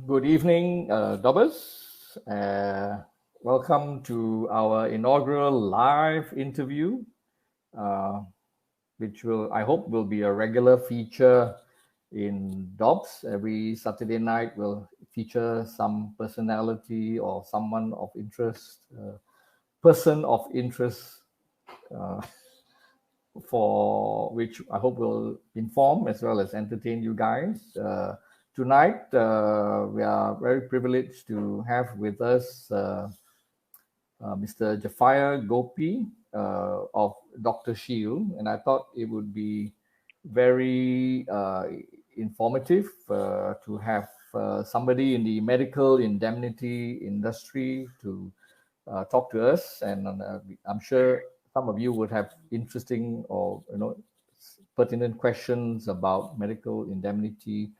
Good evening, Dobbs. Welcome to our inaugural live interview, uh, which I hope, will be a regular feature in Dobbs. Every Saturday night will feature some personality or someone of interest, person of interest, uh, for which I hope will inform as well as entertain you guys. Tonight, we are very privileged to have with us Mr. Japhire Gopi of Dr. Shield, and I thought it would be very informative to have somebody in the medical indemnity industry to talk to us, and I'm sure some of you would have interesting or pertinent questions about medical indemnity,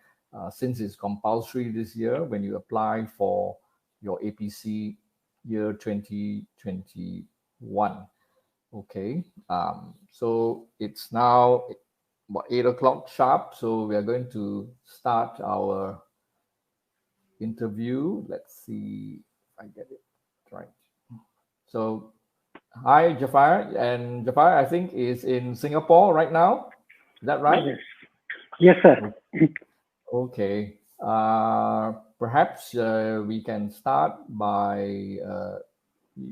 since it's compulsory this year when you apply for your APC year 2021. Okay, so it's now about 8 o'clock sharp, so we are going to start our interview. Let's see if I get it right. So, hi, Japhire. And Japhire, I think, is in Singapore right now. Is that right? Yes, yes, sir. Okay. Perhaps we can start by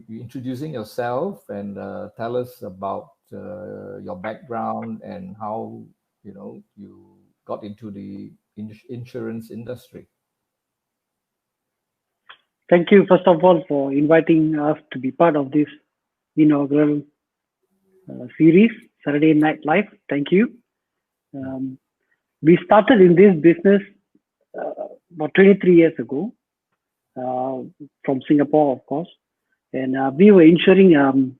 introducing yourself and tell us about your background and how you got into the insurance industry. Thank you, first of all, for inviting us to be part of this inaugural series, Saturday Night Live. Thank you. We started in this business about 23 years ago from Singapore, of course, and we were insuring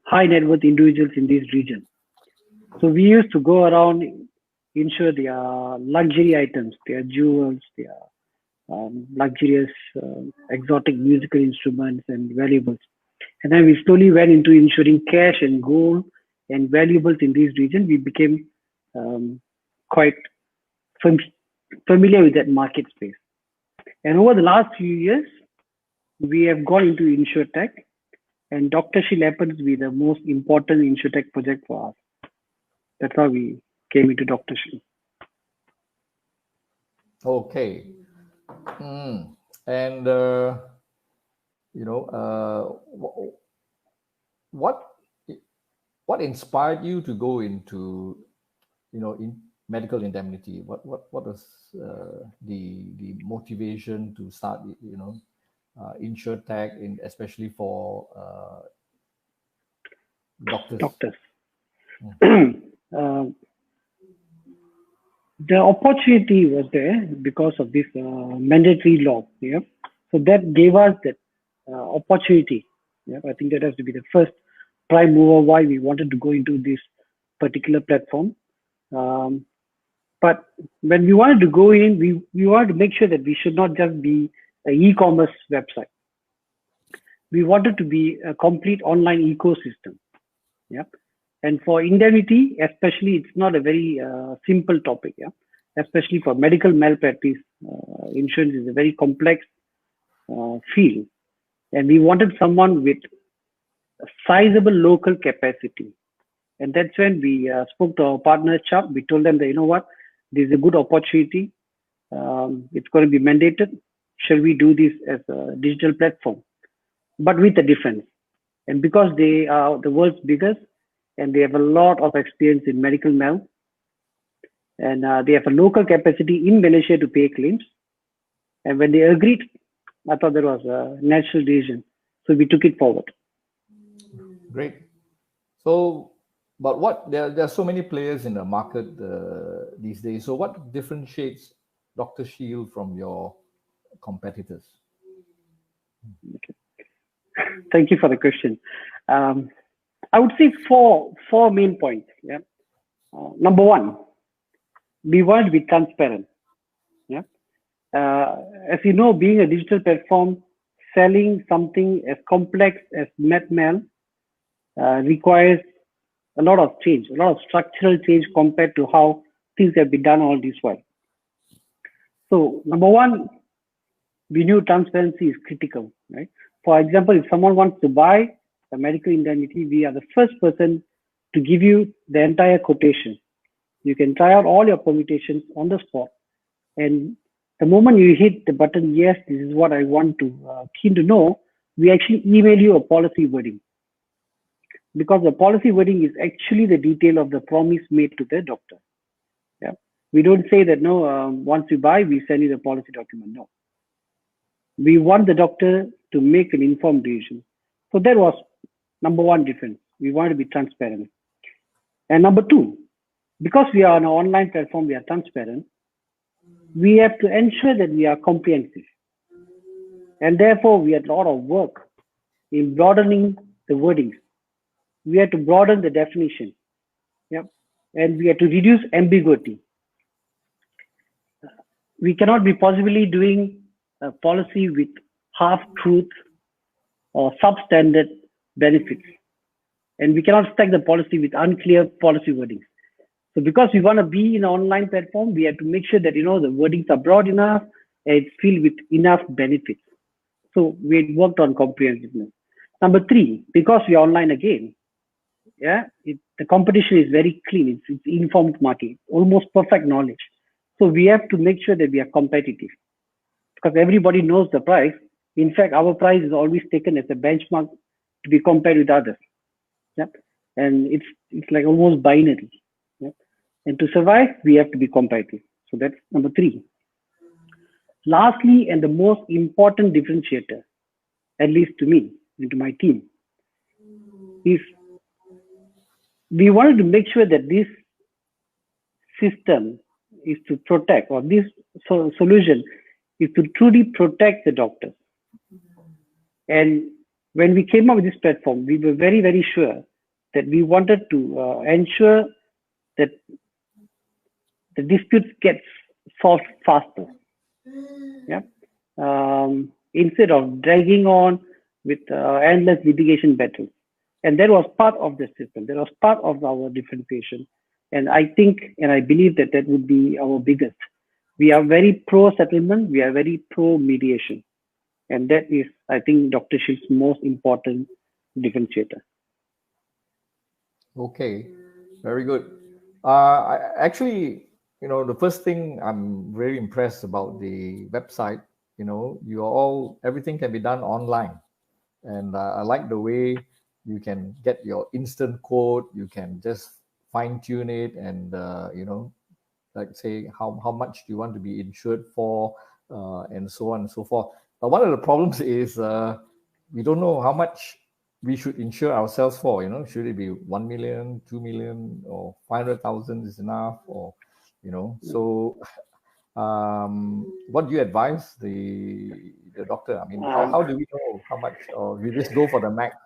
high net worth individuals in this region. So we used to go around, insure their luxury items, their jewels, their luxurious exotic musical instruments and valuables. And then we slowly went into insuring cash and gold and valuables in this region. We became quite familiar with that market space. And over the last few years, we have gone into InsurTech, and Dr. Shield happens to be the most important InsurTech project for us. That's how we came into Dr. Shield. Okay. And what inspired you to go into in medical indemnity? What was the motivation to start InsurTech, especially for doctors? The opportunity was there because of this mandatory law. Yeah, so that gave us that opportunity. Yeah, I think that has to be the first prime mover why we wanted to go into this particular platform. But when we wanted to go in, we wanted to make sure that we should not just be an e-commerce website. We wanted to be a complete online ecosystem. Yeah. And for indemnity, especially, it's not a very simple topic. Yeah, especially for medical malpractice, insurance is a very complex field, and we wanted someone with a sizable local capacity. And that's when we spoke to our partner Chubb. We told them that, you know what, this is a good opportunity. It's going to be mandated. Shall we do this as a digital platform, but with a difference? And because they are the world's biggest, and they have a lot of experience in medical mal, and they have a local capacity in Malaysia to pay claims. And when they agreed, I thought that was a natural decision. So we took it forward. Great. So, but there are so many players in the market these days. So what differentiates Dr. Shield from your competitors? Okay. Thank you for the question. I would say four main points. Yeah. Number one, we want to be transparent. Yeah. As you know, being a digital platform, selling something as complex as MedMail requires a lot of change, a lot of structural change compared to how things have been done all this while. So number one, We knew transparency is critical, right? For example, if someone wants to buy a medical indemnity, we are the first person to give you the entire quotation. You can try out all your permutations on the spot, and the moment you hit the button, yes, this is what I want to keen to know, we actually email you a policy wording, because the policy wording is actually the detail of the promise made to the doctor. Yeah, we don't say that no. Once you buy, we send you the policy document. No, we want the doctor to make an informed decision. So that was number one difference. We want to be transparent. And number two, because we are on an online platform, we are transparent. We have to ensure that we are comprehensive. And therefore, we had a lot of work in broadening the wordings. We had to broaden the definition. Yep. And we had to reduce ambiguity. We cannot be possibly doing a policy with half truth or substandard benefits. And we cannot stack the policy with unclear policy wordings. So because we want to be in an online platform, we have to make sure that, the wordings are broad enough and it's filled with enough benefits. So we worked on comprehensiveness. Number three, because we are online again, the competition is very clean. It's informed market, almost perfect knowledge. So we have to make sure that we are competitive, because everybody knows the price. In fact, our price is always taken as a benchmark to be compared with others. Yeah, and it's like almost binary. Yeah? And to survive, we have to be competitive. So that's number three. Lastly, and the most important differentiator, at least to me and to my team, is we wanted to make sure that this system is to protect, or this solution is to truly protect the doctors. And when we came up with this platform, we were very, very sure that we wanted to ensure that the disputes get solved faster. Yeah. Instead of dragging on with endless litigation battles. And that was part of the system. That was part of our differentiation. And I think, and I believe that that would be our biggest. We are very pro settlement. We are very pro mediation. And that is, I think, Dr. Shil's most important differentiator. Okay, very good. Actually, the first thing I'm very impressed about the website, everything can be done online. And I like the way you can get your instant quote, you can just fine tune it, and, like say how much do you want to be insured for, and so on and so forth. But one of the problems is we don't know how much we should insure ourselves for. Should it be 1 million, 2 million, or 500,000 is enough, or So, what do you advise the doctor? I mean, how do we know how much, or we just go for the max?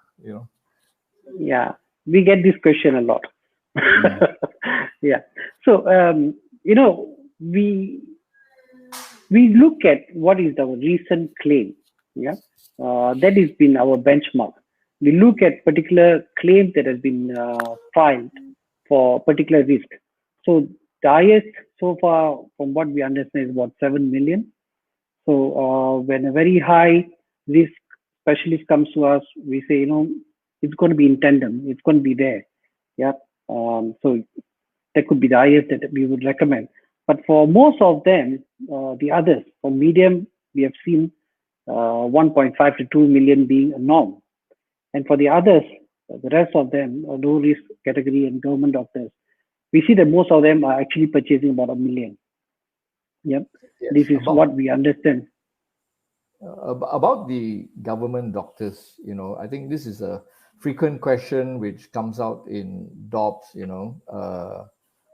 Yeah, we get this question a lot. Yeah. So we look at what is our recent claim. Yeah, that has been our benchmark. We look at particular claims that has been filed for particular risk. So the highest so far, from what we understand, is about 7 million. So when a very high risk specialist comes to us, we say, it's going to be in tandem. It's going to be there. Yeah. So that could be the highest that we would recommend. But for most of them, the others, for medium, we have seen 1.5 to 2 million being a norm. And for the others, the rest of them, low risk category and government doctors, we see that most of them are actually purchasing about 1 million. Yep. Yes. This is what we understand. About the government doctors, I think this is a frequent question which comes out in Dobbs.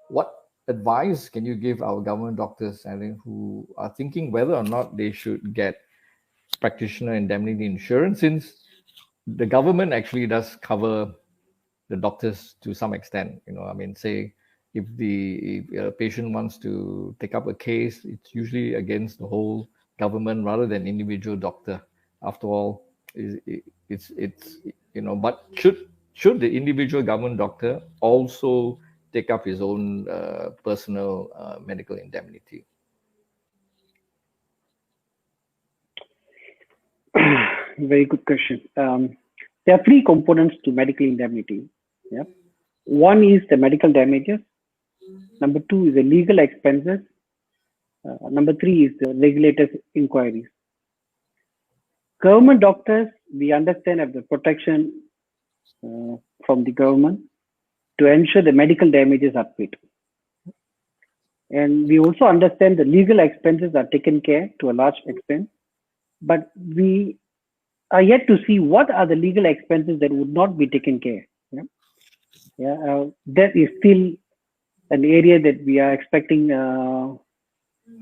What advice can you give our government doctors, I think, who are thinking whether or not they should get practitioner indemnity insurance, since the government actually does cover the doctors to some extent? I mean, say if a patient wants to take up a case, it's usually against the whole government rather than individual doctor. After all, it's but should the individual government doctor also take up his own personal medical indemnity? Very good question. There are three components to medical indemnity. Yeah. One is the medical damages. Number two is the legal expenses. Number three is the regulators' inquiries. Government doctors, we understand, have the protection from the government to ensure the medical damages are paid. And we also understand the legal expenses are taken care to a large extent, but we are yet to see what are the legal expenses that would not be taken care. That is still an area that we are expecting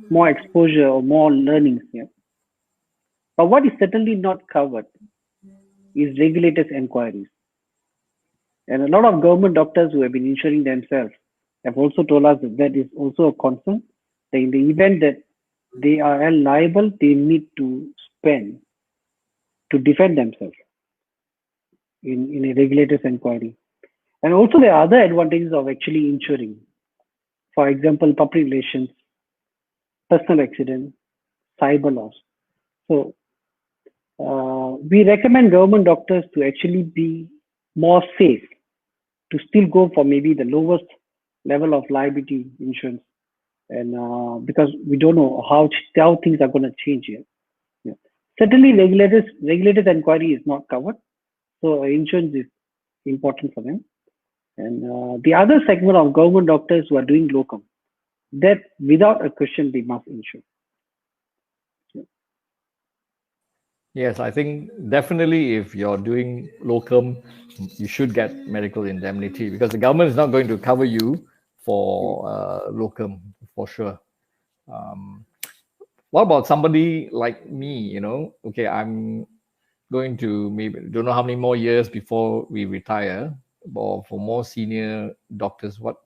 more exposure or more learnings. But what is certainly not covered is regulators' inquiries. And a lot of government doctors who have been insuring themselves have also told us that that is also a concern. That in the event that they are held liable, they need to spend to defend themselves in a regulator's inquiry. And also there are other advantages of actually insuring. For example, public relations, personal accident, cyber loss. So we recommend government doctors to actually be more safe, to still go for maybe the lowest level of liability insurance, and because we don't know how things are going to change here. Certainly, regulators inquiry is not covered, so insurance is important for them. And the other segment of government doctors who are doing locum, that without a question they must insure. Yes, I think definitely if you're doing locum, you should get medical indemnity because the government is not going to cover you for locum for sure. What about somebody like me? Okay, I'm going to maybe don't know how many more years before we retire, or for more senior doctors, what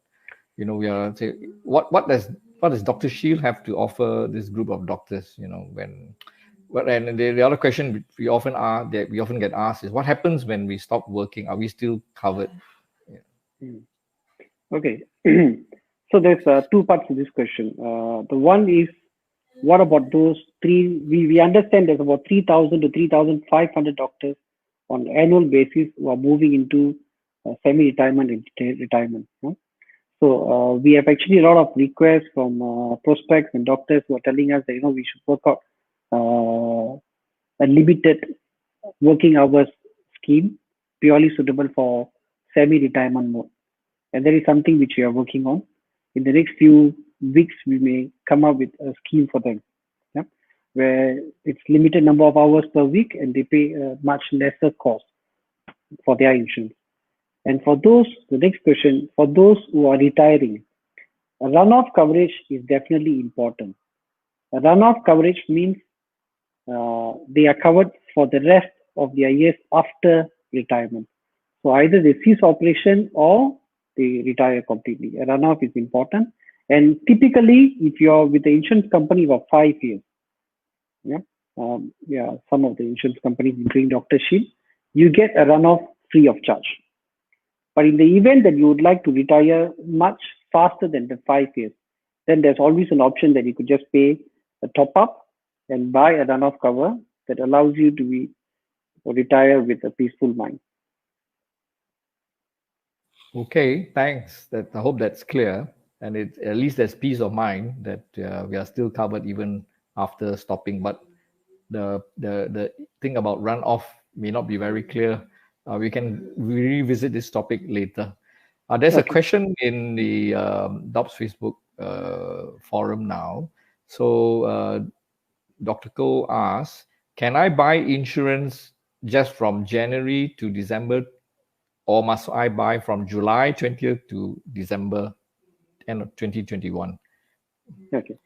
we are say, what does Dr. Shield have to offer this group of doctors? And the other question we often get asked is, what happens when we stop working? Are we still covered? Okay, so there's two parts to this question. The one is, what about those three? We understand there's about 3,000 to 3,500 doctors on an annual basis who are moving into semi-retirement and retirement. So we have actually a lot of requests from prospects and doctors who are telling us that we should work out a limited working hours scheme purely suitable for semi-retirement mode, and that is something which we are working on. In the next few weeks, we may come up with a scheme for them, where it's limited number of hours per week and they pay a much lesser cost for their insurance. And for those, the next question, for those who are retiring, a runoff coverage is definitely important. A runoff coverage means they are covered for the rest of their years after retirement. So either they cease operation or they retire completely. A runoff is important. And typically, if you're with the insurance company for 5 years, some of the insurance companies, including Dr. Shield, you get a runoff free of charge. But in the event that you would like to retire much faster than the 5 years, then there's always an option that you could just pay a top up and buy a runoff cover that allows you to retire with a peaceful mind. Okay, thanks. I hope that's clear, and at least there's peace of mind that we are still covered even after stopping. But the thing about runoff may not be very clear. We can revisit this topic later. There's a question in the Dobbs Facebook forum now. So Dr. Ko asks, can I buy insurance just from January to December, or must I buy from July 20th to December 10 of 2021? Okay.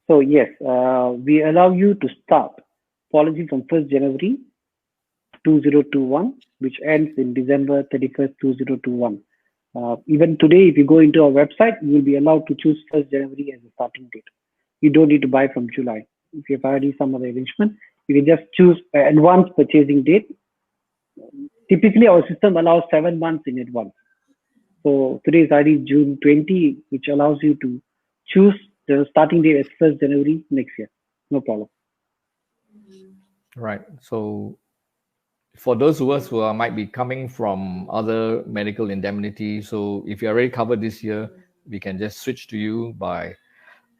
So yes, we allow you to start policy from 1st January 2021, which ends in December 31st, 2021. Even today, if you go into our website, you will be allowed to choose 1st January as the starting date. You don't need to buy from July. If you have already some other arrangement, you can just choose advance purchasing date. Typically, our system allows 7 months in advance. So today is already June 20, which allows you to choose the starting date as 1st January next year. No problem. Right. So for those of us who might be coming from other medical indemnity, so if you're already covered this year, we can just switch to you by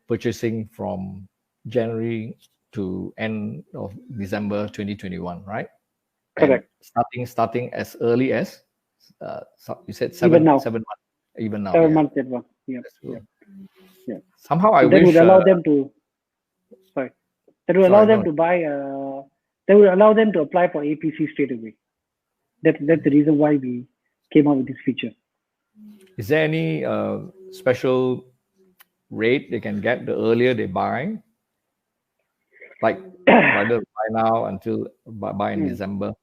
purchasing from January to end of December 2021, right? And Correct. starting as early as you said Even now, 7 months, even now, 7 months yeah. advance. Yep. That's Yep. good. Yep. Somehow I So that would wish. allow them to, sorry, that would allow Sorry, them no. to buy, that would allow them to apply for APC straight away. That's the reason why we came up with this feature. Is there any special rate they can get the earlier they buy? Like rather buy now until buy in Hmm. December.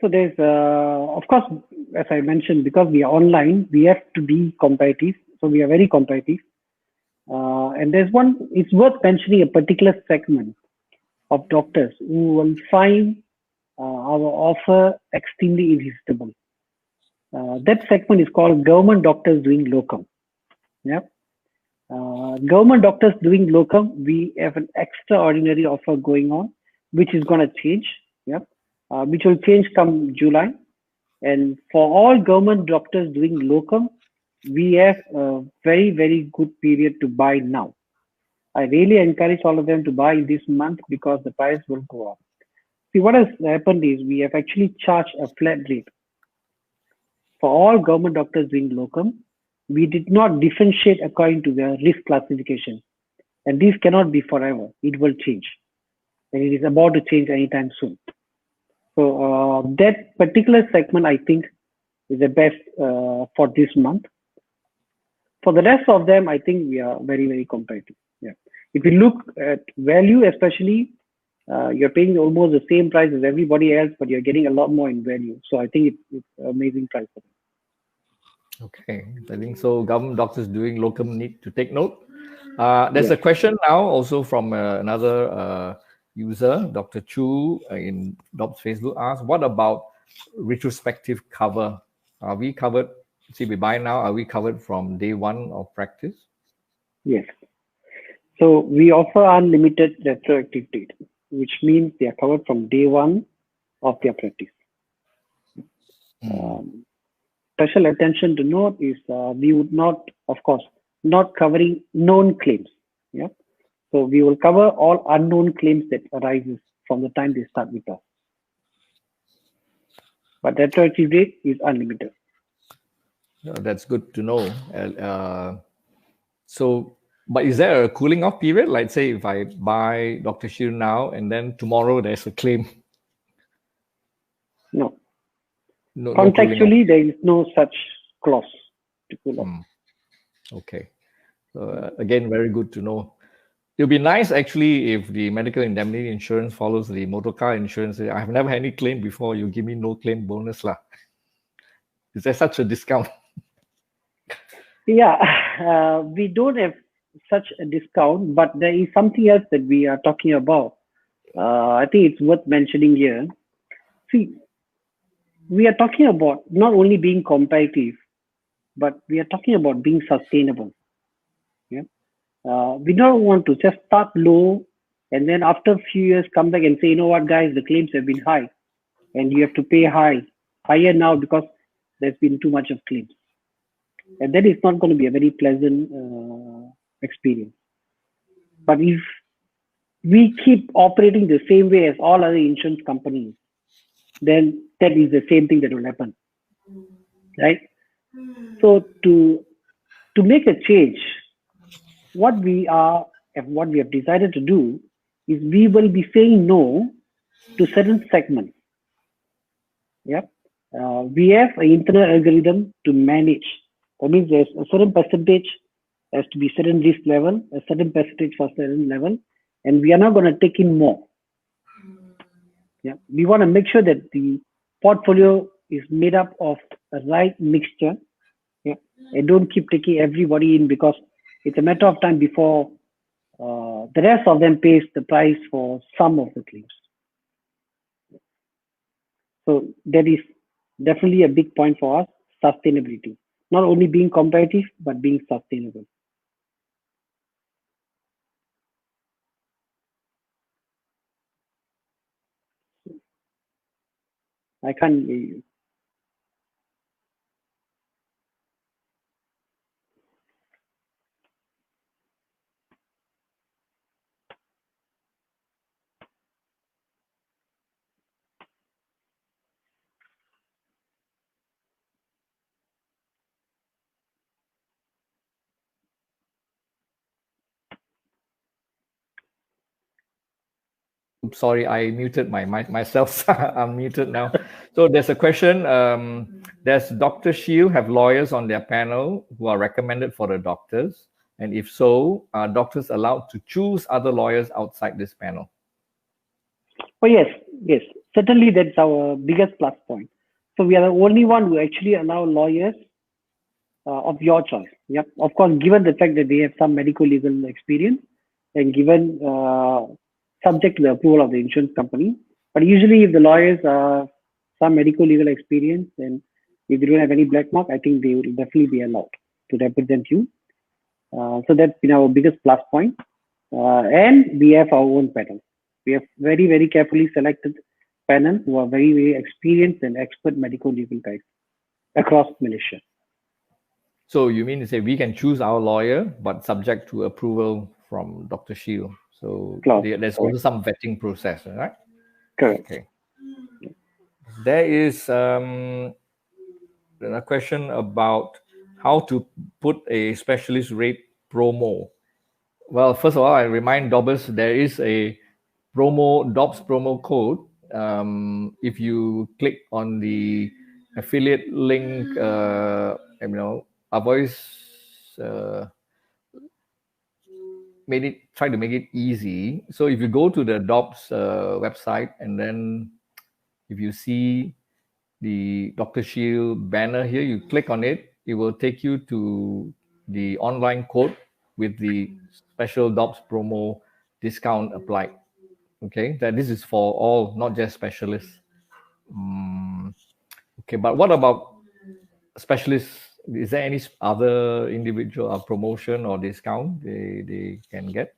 So there's, of course, as I mentioned, because we are online, we have to be competitive. So we are very competitive. And there's one, it's worth mentioning a particular segment of doctors who will find our offer extremely irresistible. That segment is called government doctors doing locum. Yeah. Government doctors doing locum, we have an extraordinary offer going on, which is going to change. Yeah. Which will change come July. And for all government doctors doing locum, we have a very, very good period to buy now. I really encourage all of them to buy this month because the price will go up. See, what has happened is we have actually charged a flat rate for all government doctors doing locum. We did not differentiate according to their risk classification. And this cannot be forever. It will change. And it is about to change anytime soon. So that particular segment, I think, is the best for this month. For the rest of them, I think we are very, very competitive. Yeah. If you look at value, especially, you're paying almost the same price as everybody else, but you're getting a lot more in value. So I think it's an amazing price for them. Okay, I think so. Government doctors doing locum need to take note. There's Yes. a question now also from another user, Dr. Chu in Dobbs Facebook asked, what about retrospective cover? Are we covered? See, we buy now. Are we covered from day one of practice? Yes. So we offer unlimited retroactive data, which means they are covered from day one of their practice. Special attention to note is we would not, of course, not covering known claims. Yeah. So we will cover all unknown claims that arises from the time they start with us. But retroactive rate is unlimited. That's good to know. So, but is there a cooling off period? Like, say, if I buy Dr. Shield now and then tomorrow there's a claim, No. no cooling off. Contractually, there is no such clause to cool off. Okay. Again, very good to know. It would be nice actually if the medical indemnity insurance follows the motor car insurance. I have never had any claim before. You give me no claim bonus lah. Is there such a discount? Yeah, we don't have such a discount, but there is something else that we are talking about. I think it's worth mentioning here. See, we are talking about not only being competitive, but we are talking about being sustainable. Yeah, we don't want to just start low and then after a few years come back and say, you know what, guys, the claims have been high, and you have to pay higher now because there's been too much of claims, and that is not going to be a very pleasant experience. But if we keep operating the same way as all other insurance companies, then that is the same thing that will happen, right? So to make a change, what we have decided to do is we will be saying no to certain segments. Yeah, we have an internal algorithm to manage. That means there's a certain percentage has to be certain risk level, a certain percentage for certain level, and we are not going to take in more. Yeah, we want to make sure that the portfolio is made up of a right mixture. Yeah, and don't keep taking everybody in because it's a matter of time before the rest of them pays the price for some of the claims. So that is definitely a big point for us: sustainability. Not only being competitive, but being sustainable. I can't hear you. Sorry, I muted myself. I'm muted now. So there's a question. Does Dr. Shield have lawyers on their panel who are recommended for the doctors? And if so, are doctors allowed to choose other lawyers outside this panel? Oh yes, yes. Certainly, that's our biggest plus point. So we are the only one who actually allow lawyers of your choice. Yep. Of course, given the fact that they have some medical legal experience and given subject to the approval of the insurance company. But usually, if the lawyers are some medical legal experience and if they don't have any black mark, I think they will definitely be allowed to represent you. So that's been our biggest plus point. And we have our own panel. We have very, very carefully selected panel who are very, very experienced and expert medical legal guys across Malaysia. So you mean to say we can choose our lawyer, but subject to approval from Dr. Shield? So there's also some vetting process, right? Correct. Okay. There is a question about how to put a specialist rate promo. Well, first of all, I remind Dobbs there is a Dobbs promo code. If you click on the affiliate link, our voice try to make it easy. So if you go to the Dobbs website and then if you see the Dr. Shield banner here, you click on it, it will take you to the online code with the special Dobbs promo discount applied. Okay, that this is for all, not just specialists. Okay, but what about specialists? Is there any other individual promotion or discount they can get?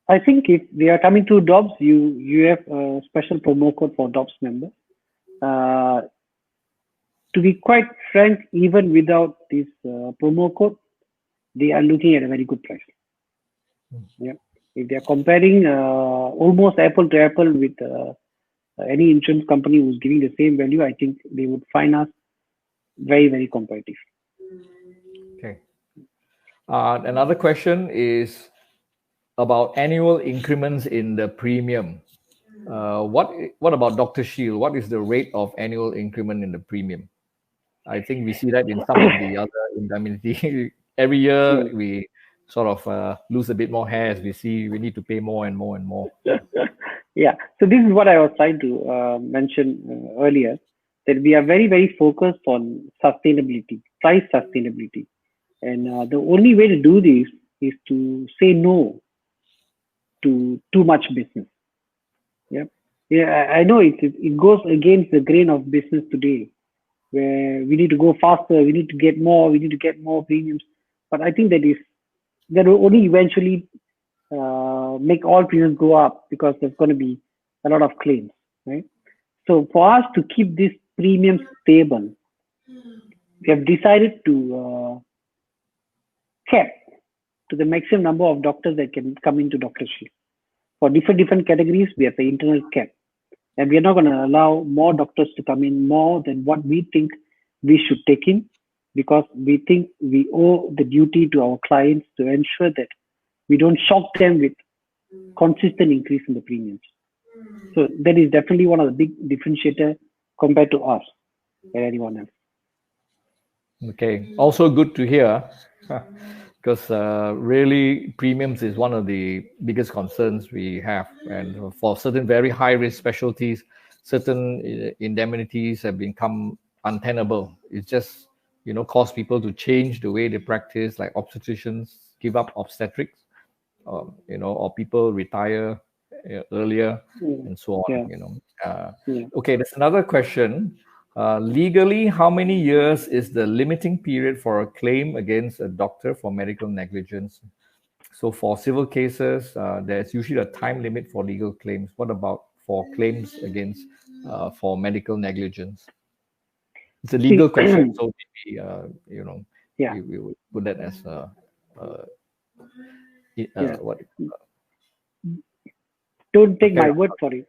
I think if they are coming to Dobbs, you have a special promo code for Dobbs members. To be quite frank, even without this promo code, they are looking at a very good price. Yeah, if they are comparing almost apple to apple with any insurance company who's giving the same value, I think they would find us very, very competitive. Okay. Another question is about annual increments in the premium. What about Dr. Shield? What is the rate of annual increment in the premium? I think we see that in some of the other indemnity. Every year we sort of lose a bit more hair as we see we need to pay more and more and more. Yeah. So this is what I was trying to mention earlier, that we are very, very focused on sustainability, price sustainability. And the only way to do this is to say no to too much business. Yeah. Yeah, I know it goes against the grain of business today, where we need to go faster, we need to get more, we need to get more premiums. But I think that will only eventually make all premiums go up because there's going to be a lot of claims, right? So for us to keep this premium stable, we have decided to cap to the maximum number of doctors that can come into Dr. Shield. For different categories, we have the internal cap. And we are not going to allow more doctors to come in more than what we think we should take in, because we think we owe the duty to our clients to ensure that we don't shock them with consistent increase in the premiums. So that is definitely one of the big differentiator compared to us and anyone else. Okay, also good to hear, because really premiums is one of the biggest concerns we have, and for certain very high risk specialties, certain indemnities have become untenable. It's just cause people to change the way they practice, like obstetricians give up obstetrics, or people retire earlier and so on. Okay, there's another question. Legally, how many years is the limiting period for a claim against a doctor for medical negligence? So for civil cases, there's usually a time limit for legal claims. What about for claims against for medical negligence? It's a legal question, so maybe yeah, we would put that as uh, yeah. what Don't take my fair. word for it.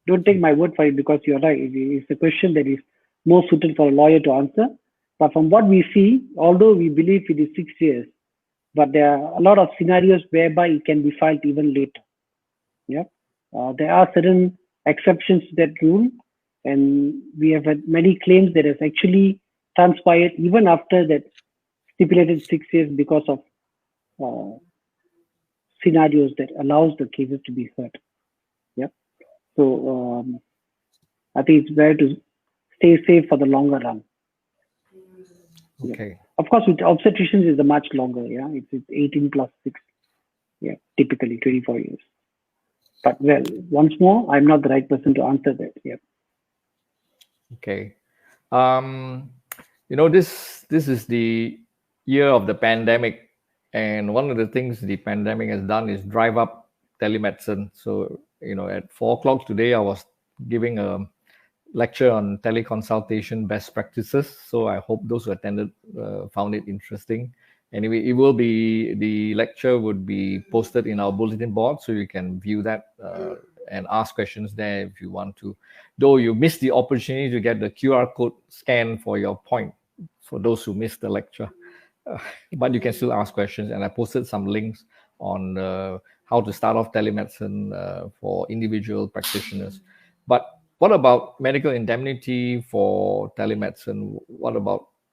Don't take my word for it, because you're right. It's a question that is more suited for a lawyer to answer. But from what we see, although we believe it is 6 years, but there are a lot of scenarios whereby it can be filed even later. Yeah, there are certain exceptions to that rule, and we have had many claims that has actually transpired even after that stipulated 6 years because of uh, scenarios that allows the cases to be heard. Yeah, so I think it's better to stay safe for the longer run. Yeah. Okay. Of course, with obstetricians is a much longer. Yeah, it's 18 plus 6. Yeah, typically 24 years. But well, once more, I'm not the right person to answer that. Yeah. Okay. Um, this is the year of the pandemic, and one of the things the pandemic has done is drive up telemedicine. So, at 4 o'clock today, I was giving a lecture on teleconsultation best practices. So I hope those who attended found it interesting. Anyway, the lecture would be posted in our bulletin board, so you can view that and ask questions there if you want to. Though you missed the opportunity to get the QR code scan for your point, for those who missed the lecture. But you can still ask questions, and I posted some links on how to start off telemedicine for individual practitioners. But what about medical indemnity for telemedicine?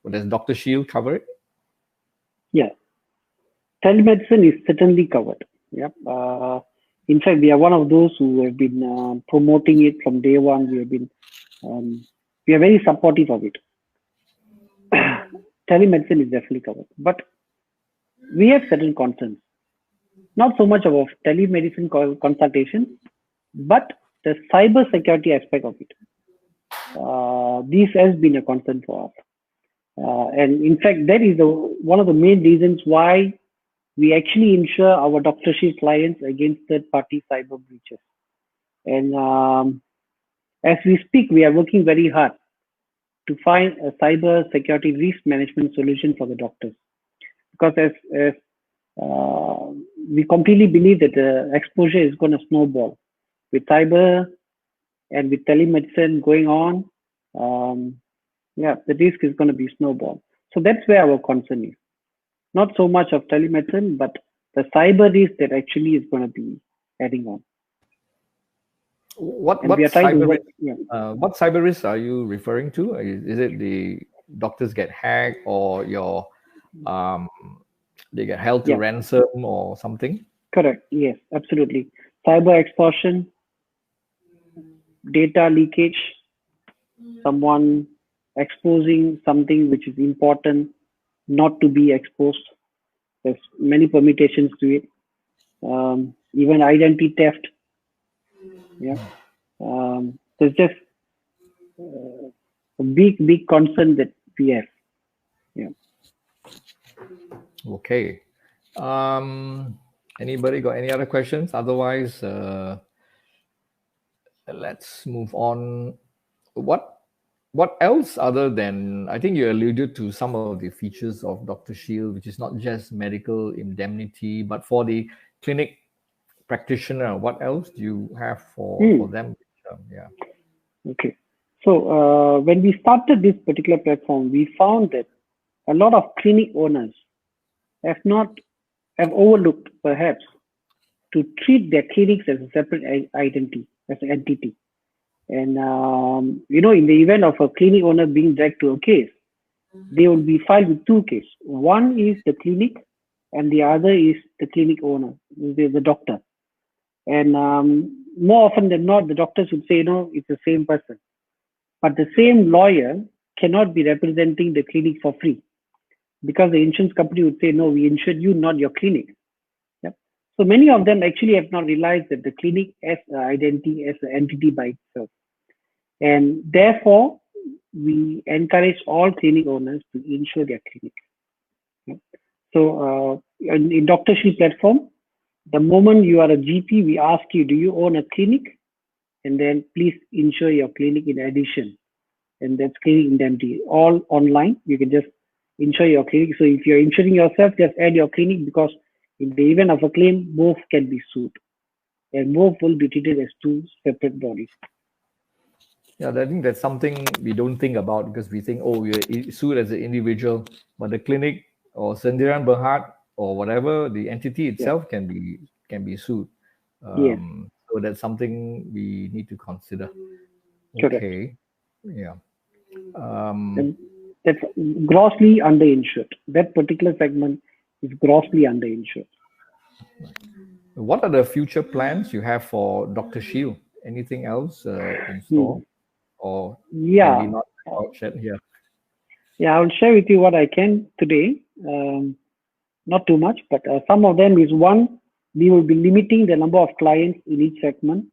Does Dr. Shield cover it? Yeah. Telemedicine is certainly covered. Yep. In fact, we are one of those who have been promoting it from day one. We are very supportive of it. Telemedicine is definitely covered, but we have certain concerns. Not so much about telemedicine consultation, but the cyber security aspect of it. This has been a concern for us. And in fact, that is one of the main reasons why we actually insure our doctorship clients against third-party cyber breaches. And as we speak, we are working very hard to find a cyber security risk management solution for the doctors. Because as we completely believe that the exposure is going to snowball with cyber and with telemedicine going on. The risk is going to be snowball. So that's where our concern is. Not so much of telemedicine, but the cyber risk that actually is going to be adding on. What cyber risks are you referring to? Is it the doctors get hacked, or they get held to ransom or something? Correct. Yes, absolutely. Cyber extortion, data leakage, someone exposing something which is important not to be exposed. There's many permutations to it. Even identity theft. Yeah. There's just a big concern that we have. Yeah. Okay. Anybody got any other questions? Otherwise, let's move on. What else other than, I think you alluded to some of the features of Dr. Shield, which is not just medical indemnity, but for the clinic practitioner, what else do you have for them? Yeah. Okay. So when we started this particular platform, we found that a lot of clinic owners have overlooked perhaps to treat their clinics as a separate identity, as an entity. And in the event of a clinic owner being dragged to a case, they will be filed with two cases. One is the clinic, and the other is the clinic owner, the doctor. And more often than not, the doctors would say, it's the same person. But the same lawyer cannot be representing the clinic for free, because the insurance company would say, no, we insured you, not your clinic. Yep. So many of them actually have not realized that the clinic as an identity, as an entity by itself. And therefore, we encourage all clinic owners to insure their clinic. Yep. So in Dr. Shield platform, the moment you are a GP, we ask you, do you own a clinic? and then please insure your clinic in addition, and that's clinic indemnity. All online, you can just insure your clinic. So if you're insuring yourself, just add your clinic, because in the event of a claim, both can be sued, and both will be treated as two separate bodies. Yeah, I think that's something we don't think about because we think, oh, you're sued as an individual, but the clinic or Sendirian Berhad or whatever the entity Yeah. itself can be sued. Yes. So that's something we need to consider. Correct. Okay. Yeah. And that's grossly underinsured. That particular segment is grossly underinsured. What are the future plans you have for Dr. Shield? Anything else in store, or can we Yeah. not share here? Yeah, I'll share with you what I can today. Not too much, but some of them is one, we will be limiting the number of clients in each segment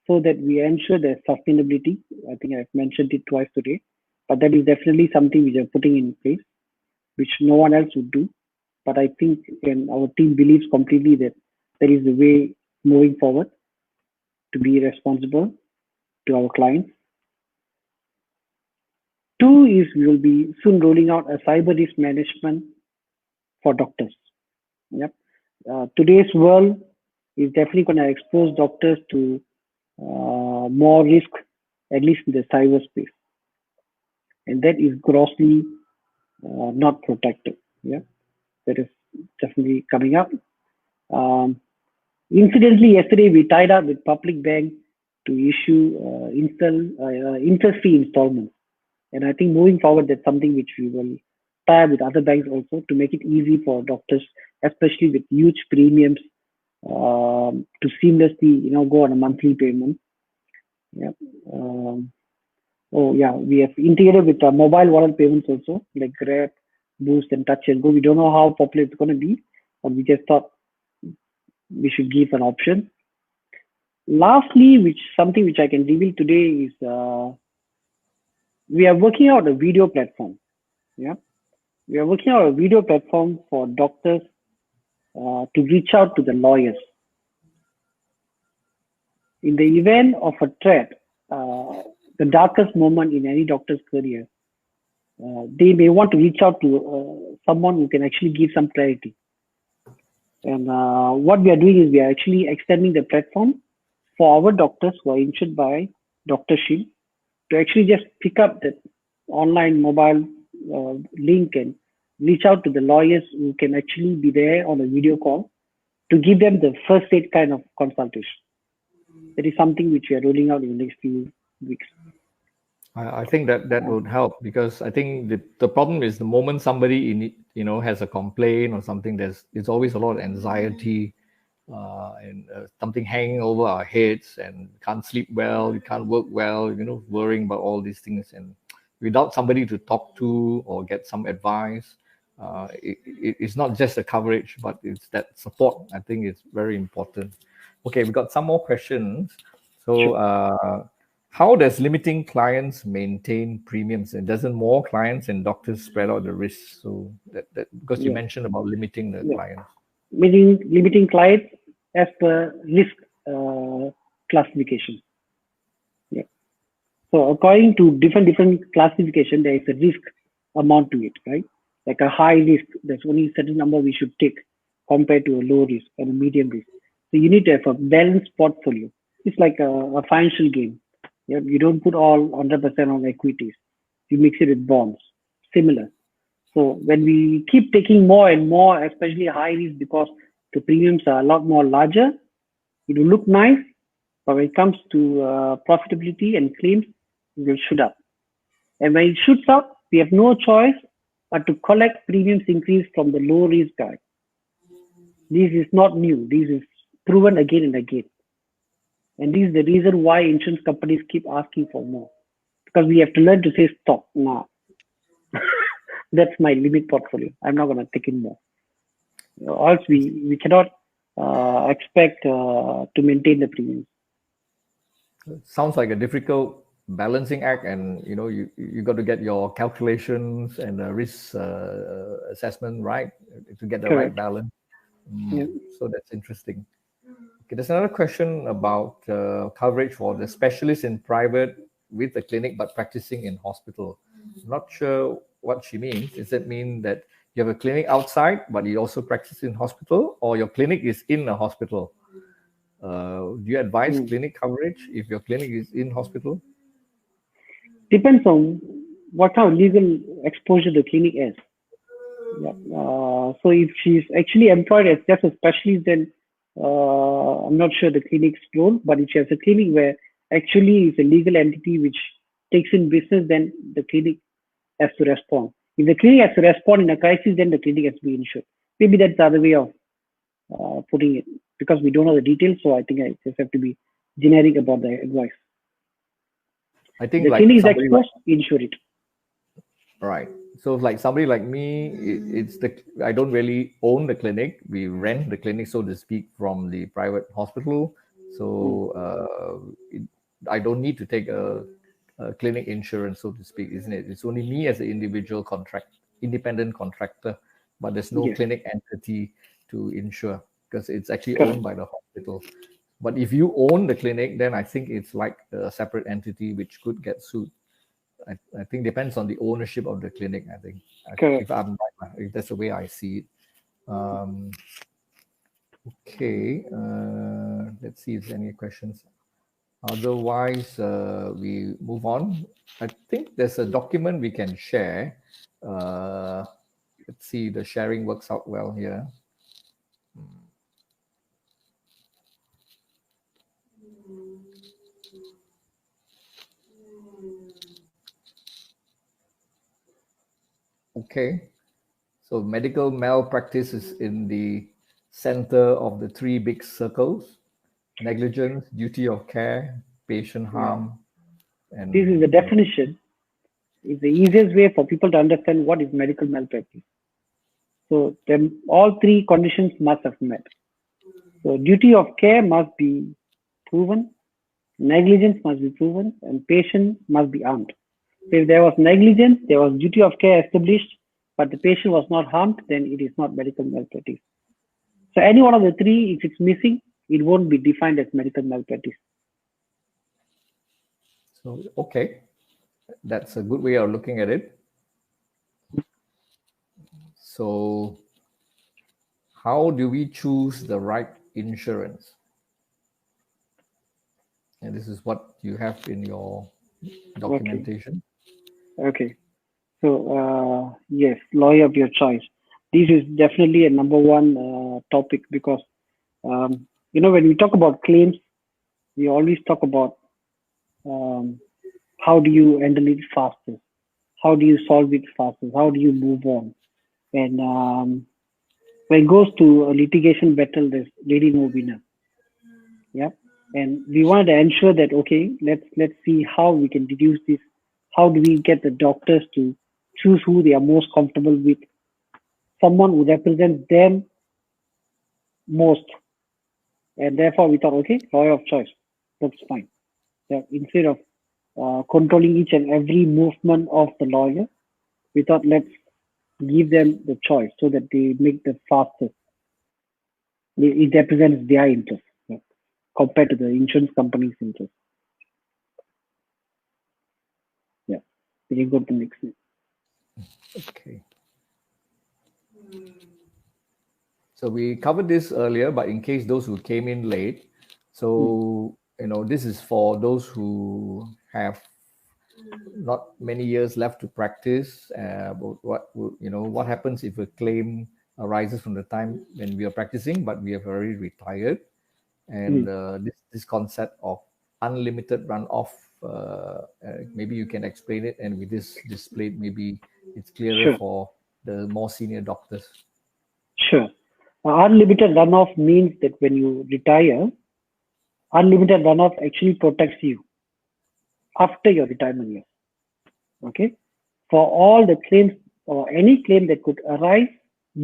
so that we ensure there's sustainability. I think I've mentioned it twice today, but that is definitely something which are putting in place, which no one else would do. But I think, and our team believes completely that there is a way moving forward to be responsible to our clients. Two is we will be soon rolling out a cyber risk management for doctors. Yep. Today's world is definitely going to expose doctors to more risk, at least in the cyberspace, and that is grossly not protected. Yeah, that is definitely coming up. Um, Incidentally, yesterday we tied up with Public Bank to issue interest-free installments, and I think moving forward, that's something which we will tie up with other banks also to make it easy for doctors, especially with huge premiums, to seamlessly, go on a monthly payment. Yeah. Oh yeah, we have integrated with mobile wallet payments also, like Grab, Boost, and Touch and Go. We don't know how popular it's going to be, but we just thought we should give an option. Lastly, which something which I can reveal today is we are working out a video platform. Yeah, we are working out a video platform for doctors to reach out to the lawyers in the event of a threat. The darkest moment in any doctor's career, they may want to reach out to someone who can actually give some clarity. And what we are doing is we are actually extending the platform for our doctors who are insured by Dr. Shield to actually just pick up the online mobile link and reach out to the lawyers who can actually be there on a video call to give them the first aid kind of consultation. That is something which we are rolling out in the next few weeks. I think that would help because I think the problem is the moment somebody has a complaint or something, there's always a lot of anxiety and something hanging over our heads and can't sleep well, we can't work well, worrying about all these things, and without somebody to talk to or get some advice, it's not just the coverage, but it's that support. I think it's very important. Okay, we got some more questions. So. Sure. How does limiting clients maintain premiums? And doesn't more clients and doctors spread out the risk? So that because you Yeah. mentioned about limiting the Yeah. clients. Limiting clients as per risk classification. Yeah. So according to different classification, there is a risk amount to it, right? Like a high risk, there's only a certain number we should take compared to a low risk and a medium risk. So you need to have a balanced portfolio. It's like a financial game. Yeah, you don't put all 100% on equities. You mix it with bonds. Similar. So when we keep taking more and more, especially high risk, because the premiums are a lot more larger, it will look nice, but when it comes to profitability and claims, it will shoot up. And when it shoots up, we have no choice but to collect premiums increase from the low risk guy. This is not new. This is proven again and again. And this is the reason why insurance companies keep asking for more. Because we have to learn to say stop now. That's my limit portfolio. I'm not going to take in more. Or else we cannot expect to maintain the premiums. Sounds like a difficult balancing act, and you got to get your calculations and the risk assessment right to get the right Correct. balance. Yeah. So that's interesting. Okay, there's another question about coverage for the specialist in private with a clinic but practicing in hospital. I'm not sure what she means. Does that mean that you have a clinic outside but you also practice in hospital, or your clinic is in a hospital? Do you advise clinic coverage if your clinic is in hospital? Depends on what kind of legal exposure the clinic is. Yeah. So if she's actually employed as just a specialist, then I'm not sure the clinic's role. But if she has a clinic where actually it's a legal entity which takes in business, then the clinic has to respond. If the clinic has to respond in a crisis, then the clinic has to be insured. Maybe that's the other way of putting it, because we don't know the details. So I think I just have to be generic about the advice. I think The like clinic is somebody exposed, insure it. right. So like somebody like me, I don't really own the clinic. We rent the clinic, so to speak, from the private hospital. So I don't need to take a clinic insurance, so to speak, isn't it? It's only me as an individual independent contractor, but there's no Yes, clinic entity to insure because it's actually correct. owned by the hospital. But if you own the clinic, then I think it's like a separate entity which could get sued. I think depends on the ownership of the clinic. I think Correct. if that's the way I see it. Okay, let's see if there's any questions. Otherwise, we move on. I think there's a document we can share. Let's see, the sharing works out well here. Okay, so medical malpractice is in the center of the three big circles: negligence, duty of care, patient harm, and This is the definition. It's the easiest way for people to understand what is medical malpractice. So then all three conditions must have met. So duty of care must be proven, negligence must be proven, and patient must be harmed. So if there was negligence, there was duty of care established, but the patient was not harmed, then it is not medical malpractice. So any one of the three, if it's missing, it won't be defined as medical malpractice. so okay, that's a good way of looking at it. So how do we choose the right insurance? And this is what you have in your documentation. Okay. So yes, lawyer of your choice. This is definitely a number one topic because when we talk about claims, we always talk about how do you handle it faster, how do you solve it faster, how do you move on, and when it goes to a litigation battle, there's really no winner. Yeah, and we wanted to ensure that okay, let's see how we can reduce this. How do we get the doctors to choose who they are most comfortable with, someone who represents them most, and therefore we thought, okay, lawyer of choice, that's fine. Yeah, instead of controlling each and every movement of the lawyer, we thought let's give them the choice so that they make the fastest. It represents their interest, yeah, compared to the insurance company's interest. Yeah, we can go to the next one. Okay. So we covered this earlier, but in case those who came in late, so this is for those who have not many years left to practice. What happens if a claim arises from the time when we are practicing, but we have already retired, and this concept of unlimited runoff. Maybe you can explain it, and with this displayed, maybe it's clearer for the more senior doctors. Sure. Unlimited runoff means that when you retire, unlimited runoff actually protects you after your retirement years. Okay. For all the claims or any claim that could arise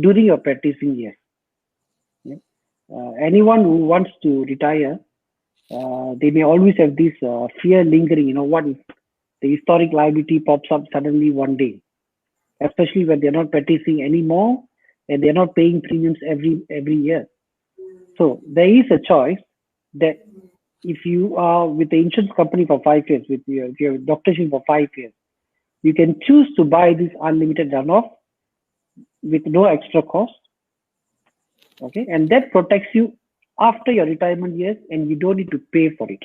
during your practicing years. Yeah. Anyone who wants to retire, they may always have this fear lingering. What if the historic liability pops up suddenly one day, especially when they're not practicing anymore and they're not paying premiums every year. So there is a choice. that if you are with the insurance company for 5 years, if you have doctorship for 5 years, you can choose to buy this unlimited runoff with no extra cost. Okay, and that protects you after your retirement years, and you don't need to pay for it.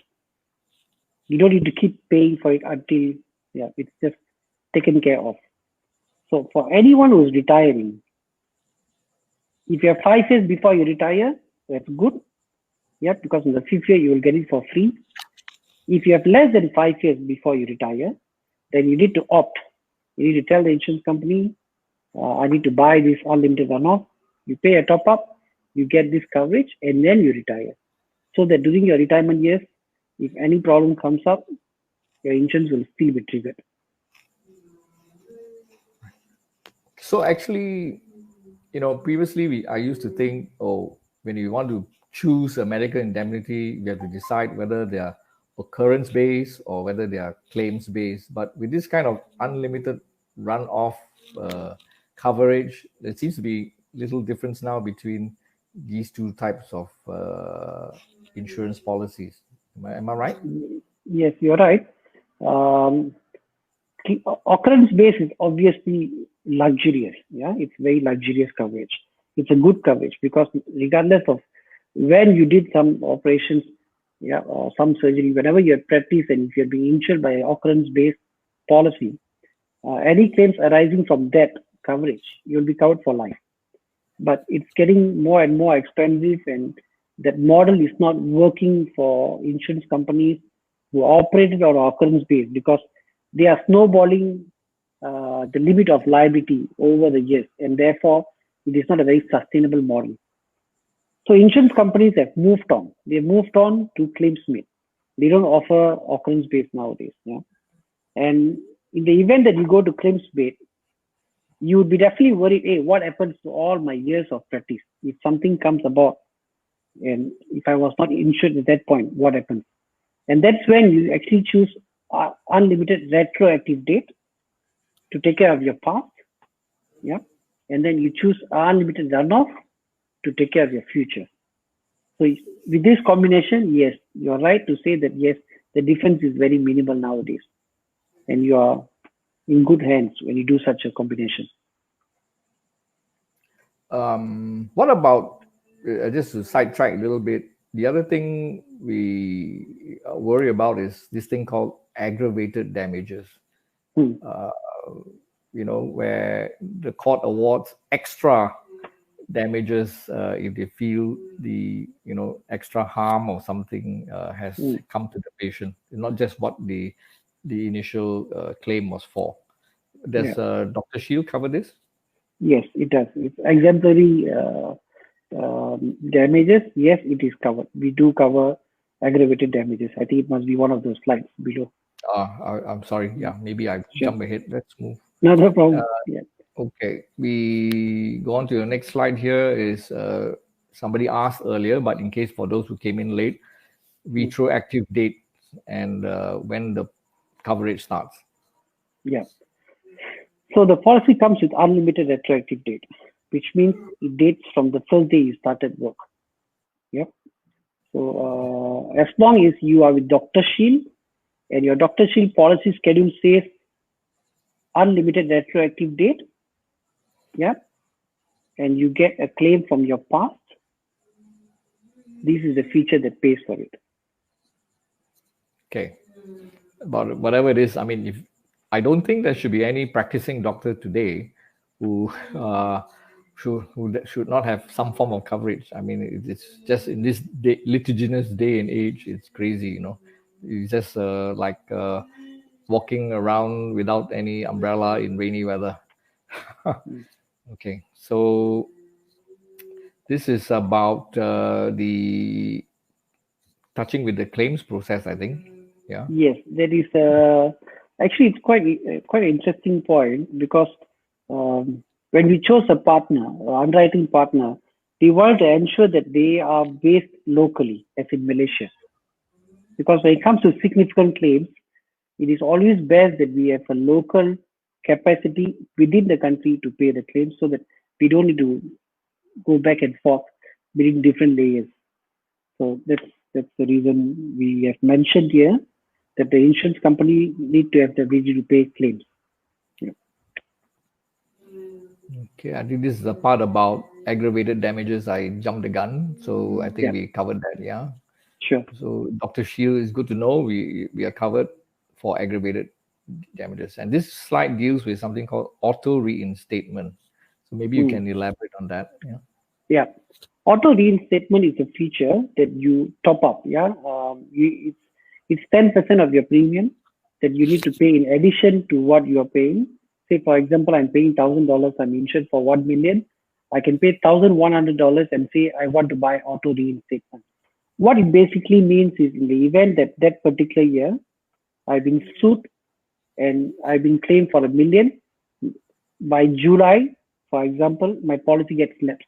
You don't need to keep paying for it until it's just taken care of. So for anyone who's retiring, if you have 5 years before you retire, that's good. Yeah, because in the 5th year you will get it for free. If you have less than 5 years before you retire, then you need to opt. You need to tell the insurance company, I need to buy this unlimited runoff. You pay a top up, you get this coverage, and then you retire. So that during your retirement years, if any problem comes up, your insurance will still be triggered. So actually, previously I used to think, when you want to choose a medical indemnity, you have to decide whether they are occurrence based or whether they are claims based. But with this kind of unlimited run-off coverage, there seems to be little difference now between these two types of insurance policies. Am I right? Yes, you're right. Occurrence based is obviously luxurious. Yeah, it's very luxurious coverage. It's a good coverage because regardless of when you did some operations, or some surgery, whenever you're practiced and if you're being insured by an occurrence based policy, any claims arising from that coverage, you'll be covered for life. But it's getting more and more expensive, and that model is not working for insurance companies who operated on occurrence based because they are snowballing the limit of liability over the years, and therefore it is not a very sustainable model. So insurance companies have moved on. They moved on to claims made. They don't offer occurrence based nowadays. Yeah? And in the event that you go to claims made, you would be definitely worried, hey, what happens to all my years of practice? If something comes about and if I was not insured at that point, what happens? And that's when you actually choose unlimited retroactive date to take care of your past. Yeah. And then you choose unlimited runoff to take care of your future. So with this combination, yes, you're right to say that, yes, the difference is very minimal nowadays. And you are in good hands when you do such a combination. What about, just to sidetrack a little bit, the other thing we worry about is this thing called aggravated damages. Where the court awards extra damages if they feel the extra harm or something has come to the patient, not just what the initial claim was for. Does Dr. Shield cover this? Yes, it does. It's exemplary damages. Yes, it is covered. We do cover aggravated damages. I think it must be one of those slides below. I'm sorry. Yeah, maybe I jump ahead. Let's move. No problem. Okay, we go on to the next slide. Here is somebody asked earlier, but in case for those who came in late, retroactive date and when the coverage starts. Yeah. So the policy comes with unlimited retroactive date, which means it dates from the first day you started work. Yep. So as long as you are with Dr. Shield and your Dr. Shield policy schedule says unlimited retroactive date, and you get a claim from your past, this is the feature that pays for it. Okay. But whatever it is, I mean, I don't think there should be any practicing doctor today who should not have some form of coverage. I mean, it's just in this litigious day and age, it's crazy, It's just like walking around without any umbrella in rainy weather. Okay, so this is about the touching with the claims process, I think. Yeah. Yes, that is actually it's quite an interesting point because when we chose a partner, underwriting partner, we wanted to ensure that they are based locally, as in Malaysia. Because when it comes to significant claims, it is always best that we have a local capacity within the country to pay the claims so that we don't need to go back and forth between different layers. So that's That's the reason we have mentioned here that the insurance company need to have the ability to pay claims. Yeah. Okay, I think this is the part about aggravated damages. I jumped the gun, so I think Yeah. we covered that. Yeah. Sure. So Dr. Shield is good to know. We are covered for aggravated damages, and this slide deals with something called auto reinstatement. So maybe you can elaborate on that. Yeah. Yeah. Auto reinstatement is a feature that you top up. Yeah. It's 10% of your premium that you need to pay in addition to what you are paying. Say, for example, I'm paying $1,000. I'm insured for 1 million. I can pay $1,100 and say I want to buy auto reinstatement. What it basically means is in the event that that particular year I've been sued and I've been claimed for 1 million, by July, for example, my policy gets lapsed.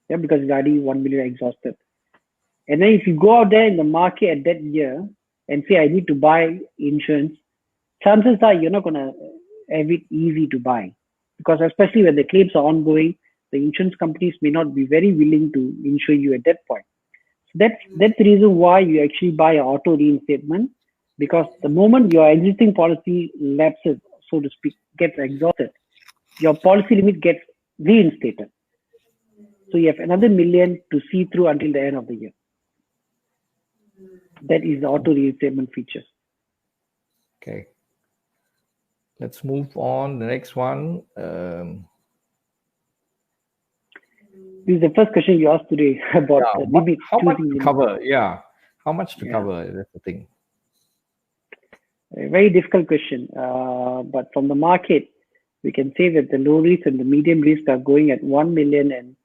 Yeah, because it's already 1 million exhausted. And then if you go out there in the market at that year and say I need to buy insurance, chances are you're not gonna have it easy to buy. Because especially when the claims are ongoing, the insurance companies may not be very willing to insure you at that point. So that's the reason why you actually buy an auto reinstatement, because the moment your existing policy lapses, so to speak, gets exhausted, your policy limit gets reinstated. So you have another million to see through until the end of the year. That is the auto reinstatement feature. Okay. Let's move on. The next one. This is the first question you asked today about the limit. How much to cover? Yeah. How much to cover? That's the thing. A very difficult question. But from the market, we can say that the low risk and the medium risk are going at 1 million, and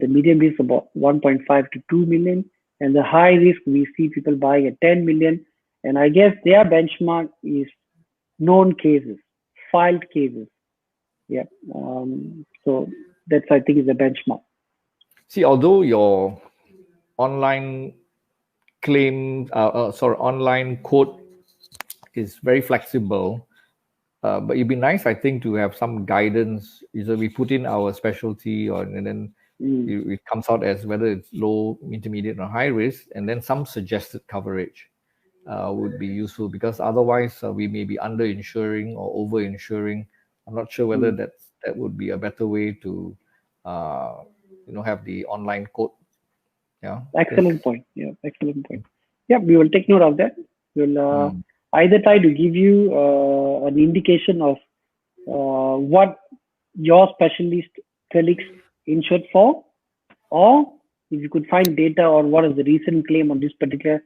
the medium risk about 1.5 to 2 million. And the high risk, we see people buying at 10 million. And I guess their benchmark is known cases, filed cases. Yeah. So that's, I think, is the benchmark. See, although your online claim, online quote is very flexible, but it'd be nice, I think, to have some guidance. Either we put in our specialty, and then it comes out as whether it's low, intermediate, or high risk, and then some suggested coverage would be useful, because otherwise we may be under-insuring or over-insuring. I'm not sure whether that would be a better way to have the online quote. Yeah. Excellent point. Yeah, excellent point. Yeah, we will take note of that. We'll either try to give you an indication of what your specialist colleagues insured for, or if you could find data on what is the recent claim on this particular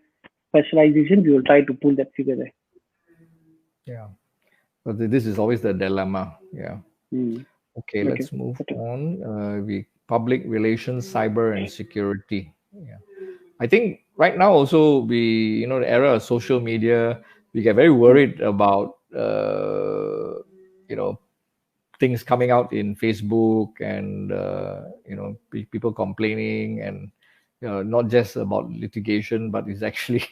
specialization, we will try to pull that figure there. Yeah, but this is always the dilemma. Yeah. Okay, let's move on. We public relations, cyber, and security. Yeah, I think right now also the era of social media, we get very worried about things coming out in Facebook, and people complaining, and not just about litigation, but it's actually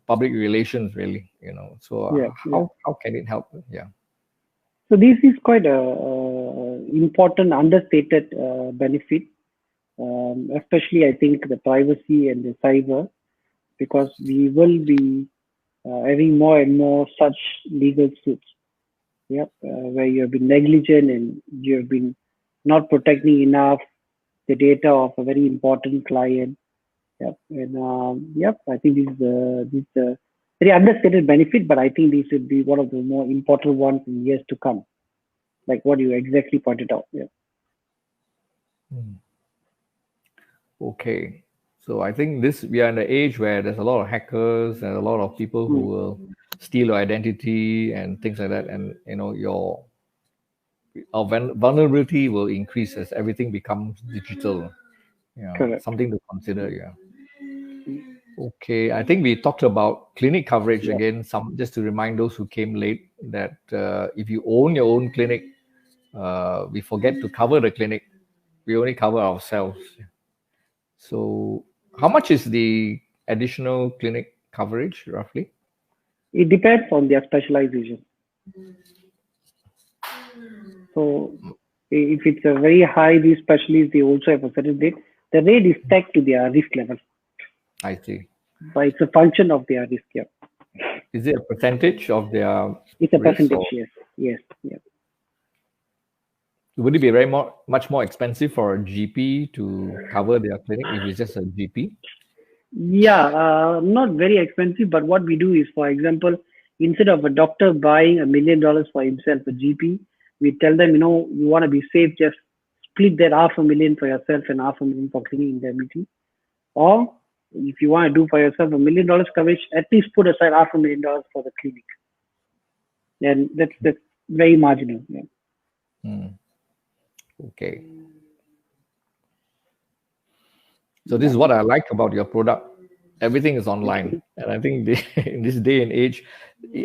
public relations, really. So how can it help? Yeah. So this is quite a important understated benefit, especially I think the privacy and the cyber, because we will be having more and more such legal suits. Where you have been negligent and you have been not protecting enough the data of a very important client. I think this is a very understated benefit, but I think this would be one of the more important ones in years to come, like what you exactly pointed out. Yeah. Okay, so I think we are in the age where there's a lot of hackers and a lot of people who will steal your identity and things like that, and our vulnerability will increase as everything becomes digital. Correct. Something to consider. Yeah. Okay, I think we talked about clinic coverage again. Just to remind those who came late that if you own your own clinic, we forget to cover the clinic. We only cover ourselves. So, how much is the additional clinic coverage roughly? It depends on their specialization. So, if it's a very high risk specialist, they also have a certain rate. The rate is tagged to their risk level, I see. but it's a function of their risk. Yeah. Is it a percentage of their It's a risk, percentage. or Yes. Yes. Yeah. would it be much more expensive for a GP to cover their clinic if it's just a GP? Yeah, not very expensive, but what we do is, for example, instead of a doctor buying $1 million for himself, a GP, we tell them, you want to be safe, just split that $500,000 for yourself and $500,000 for clinic indemnity. Or if you want to do for yourself $1 million coverage, at least put aside $500,000 for the clinic. And that's very marginal. Yeah. Okay. So this is what I like about your product. Everything is online, and I think in this day and age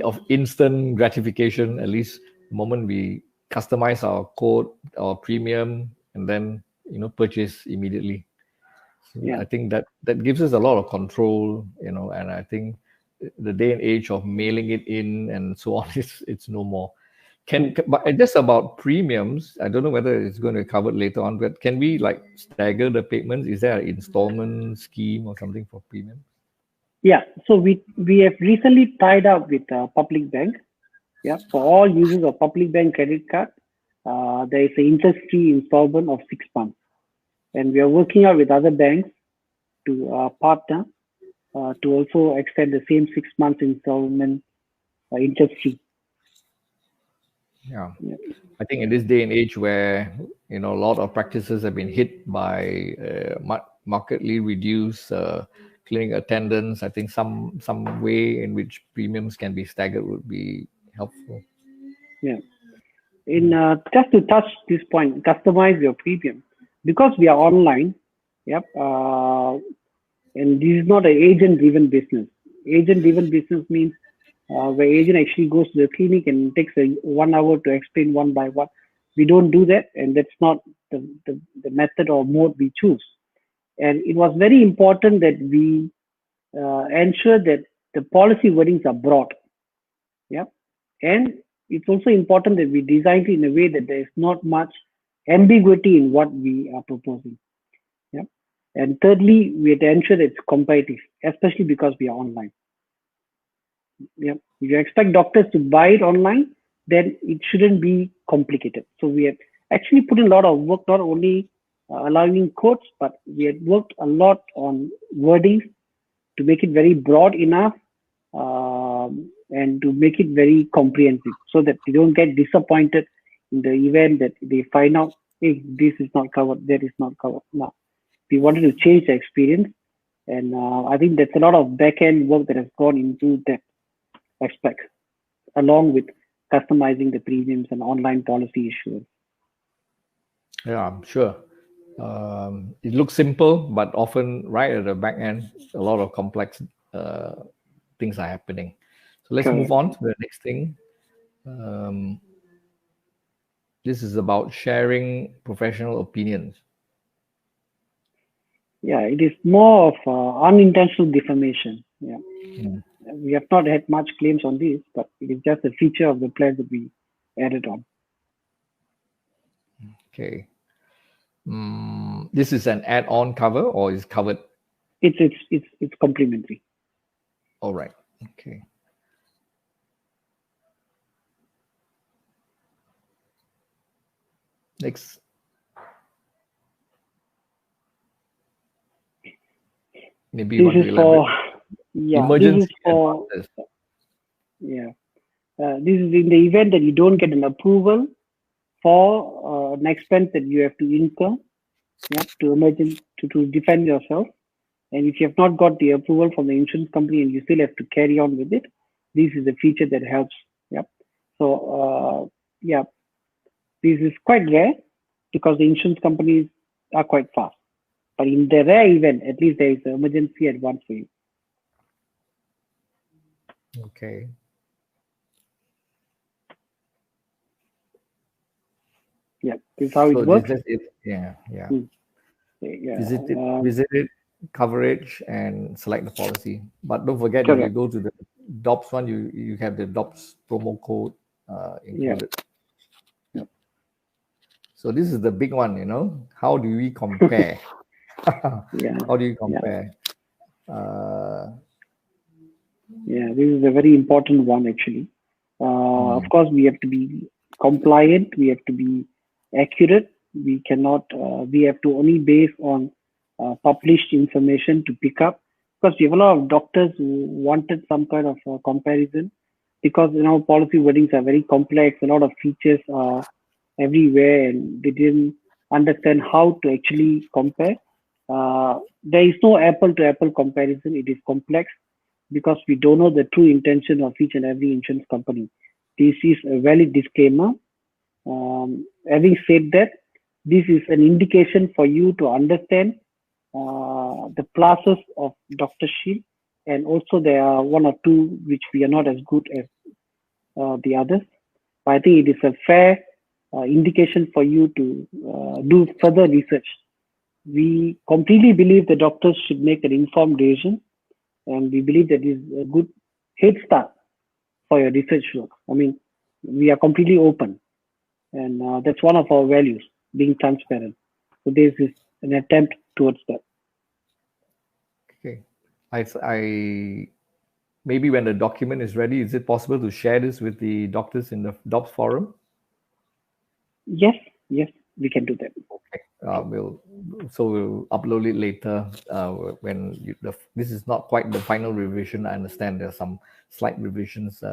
of instant gratification, at least the moment we customize our code, our premium, and then purchase immediately. So Yeah. I think that gives us a lot of control, and I think the day and age of mailing it in and so on, it's no more. But just about premiums, I don't know whether it's going to be covered later on, but can we like stagger the payments? Is there an installment scheme or something for premium? Yeah. So we have recently tied up with a public bank. Yeah. For all users of public bank credit card, there is an interest-free installment of 6 months. And we are working out with other banks to partner to also extend the same 6 months installment interest-free. Yeah. I think in this day and age where a lot of practices have been hit by markedly reduced clinic attendance, I think some way in which premiums can be staggered would be helpful. Yeah. In just to touch this point, customize your premium because we are online. Yep. And this is not an agent-driven business. Agent-driven business means where agent actually goes to the clinic and takes 1 hour to explain one by one. We don't do that, and that's not the method or mode we choose. And it was very important that we ensure that the policy wordings are broad. Yeah. And it's also important that we design it in a way that there is not much ambiguity in what we are proposing. Yeah. And thirdly, we have to ensure that it's competitive, especially because we are online. Yeah. If you expect doctors to buy it online, then it shouldn't be complicated. So we have actually put in a lot of work, not only allowing quotes, but we have worked a lot on wordings to make it very broad enough and to make it very comprehensive so that they don't get disappointed in the event that they find out, hey, this is not covered, that is not covered. Now, we wanted to change the experience. And I think that's a lot of back-end work that has gone into that aspect, along with customizing the premiums and online policy issues. Yeah, I'm sure. It looks simple, but often right at the back end, a lot of complex things are happening. So let's move on to the next thing. This is about sharing professional opinions. Yeah, it is more of unintentional defamation. Yeah. We have not had much claims on this, but it is just a feature of the plan that we added on. Okay. This is an add-on cover or is covered? It's complementary. All right. Okay. Next. Maybe you want to elaborate. Emergency advances. Yeah. This is in the event that you don't get an approval for an expense that you have to incur, to defend yourself. And if you have not got the approval from the insurance company and you still have to carry on with it, this is a feature that helps. Yep. So this is quite rare because the insurance companies are quite fast. But in the rare event, at least there is an emergency advance for you. Okay. Yeah, this is how it works. Yeah. Visit it, coverage, and select the policy. But don't forget, if you go to the Dobbs one, you have the Dobbs promo code included. Yeah. So this is the big one, How do we compare? Yeah, How do you yeah, compare? Uh, yeah. This is a very important one actually. Of mm, course, we have to be compliant. We have to be accurate. We cannot. We have to only base on published information to pick up. Because we have a lot of doctors who wanted some kind of comparison. Because policy wordings are very complex. A lot of features are everywhere, and they didn't understand how to actually compare. There is no apple to apple comparison. It is complex because we don't know the true intention of each and every insurance company. This is a valid disclaimer. Having said that, this is an indication for you to understand the classes of Dr. Shield, and also there are one or two which we are not as good as the others. But I think it is a fair indication for you to do further research. We completely believe the doctors should make an informed decision, and we believe that is a good head start for your research work. I mean, we are completely open, and that's one of our values, being transparent. So this is an attempt towards that. okay. I maybe when the document is ready, is it possible to share this with the doctors in the Dobbs forum? Yes, yes, we can do that. Okay. We'll upload it later when this is not quite the final revision. I understand there's some slight revisions